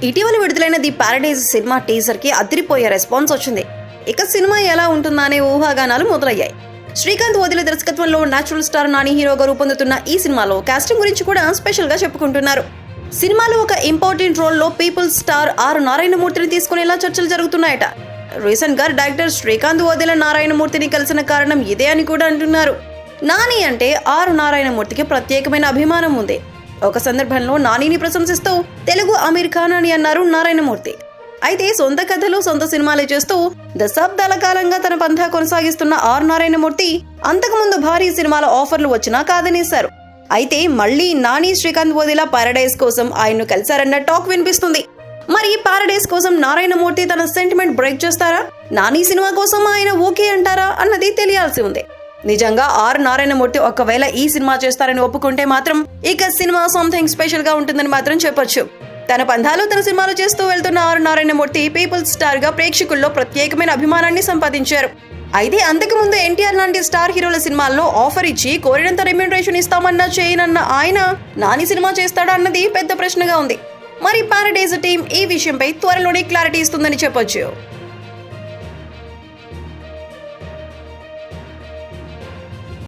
ఇటీవల విడుదలైన the paradise cinema teaser కి అదిరిపోయే రెస్పాన్స్ వచ్చింది. ఇక సినిమా ఎలా ఉంటుందనే ఊహాగానాలు మొదలయ్యాయి. శ్రీకాంత్ వదిలే దర్శకత్వంలో నేచురల్ స్టార్ నాని హీరోగా రూపొందుతున్న ఈ సినిమాలో కాస్టింగ్ గురించి కూడా స్పెషల్ గా చెప్పుకుంటున్నారు. సినిమాలో ఒక ఇంపార్టెంట్ రోల్ లో పీపుల్స్ స్టార్ ఆర్ నారాయణమూర్తిని తీసుకునేలా చర్చలు జరుగుతున్నాయట. రీసెంట్ గా డైరెక్టర్ శ్రీకాంత్ వదిల నారాయణమూర్తిని కలిసిన కారణం ఇదే అని కూడా అంటున్నారు. నాని అంటే ఆర్ నారాయణమూర్తికి ప్రత్యేకమైన అభిమానం ఉంది. ఒక సందర్భంలో నానిని ప్రశంసిస్తూ తెలుగు అమీర్ ఖాన్ అని అన్నారు నారాయణమూర్తి. అయితే సొంత కథలు సొంత సినిమాలే చేస్తూ దశాబ్దాల కాలంగా తన పంథా కొనసాగిస్తున్న ఆర్ నారాయణమూర్తి అంతకుముందు భారీ సినిమాల ఆఫర్లు వచ్చినా కాదనేశారు. అయితే మళ్లీ నాని శ్రీకాంత్ వదిల పారడైజ్ కోసం ఆయన్ను కలిశారన్న టాక్ వినిపిస్తుంది. మరి పారడైజ్ కోసం నారాయణమూర్తి తన సెంటిమెంట్ బ్రేక్ చేస్తారా, నాని సినిమా కోసం ఆయన ఓకే అంటారా అన్నది తెలియాల్సి ఉంది. నిజంగా ఆర్ నారాయణమూర్తి ఒకవేళ ఈ సినిమా చేస్తారని ఒప్పుకుంటే మాత్రం ఇక సినిమా సంథింగ్ స్పెషల్ గా ఉంటుందని మాత్రం చెప్పొచ్చు. తన పంథాలు తన సినిమాలు చేస్తూ వెళ్తున్న ఆర్ నారాయణమూర్తి పీపుల్స్ స్టార్ గా ప్రేక్షకుల్లో ప్రత్యేకమైన అభిమానాన్ని సంపాదించారు. అయితే అంతకుముందు ఎన్టీఆర్ లాంటి స్టార్ హీరోల సినిమాల్లో ఆఫర్ ఇచ్చి కోరినంత రెమ్యూనరేషన్ ఇస్తామన్నా చేయనన్న ఆయన నాని సినిమా చేస్తాడా అన్నది పెద్ద ప్రశ్నగా ఉంది. మరి పారడైజ్ టీం ఈ విషయంపై త్వరలోనే క్లారిటీ ఇస్తుందని చెప్పొచ్చు.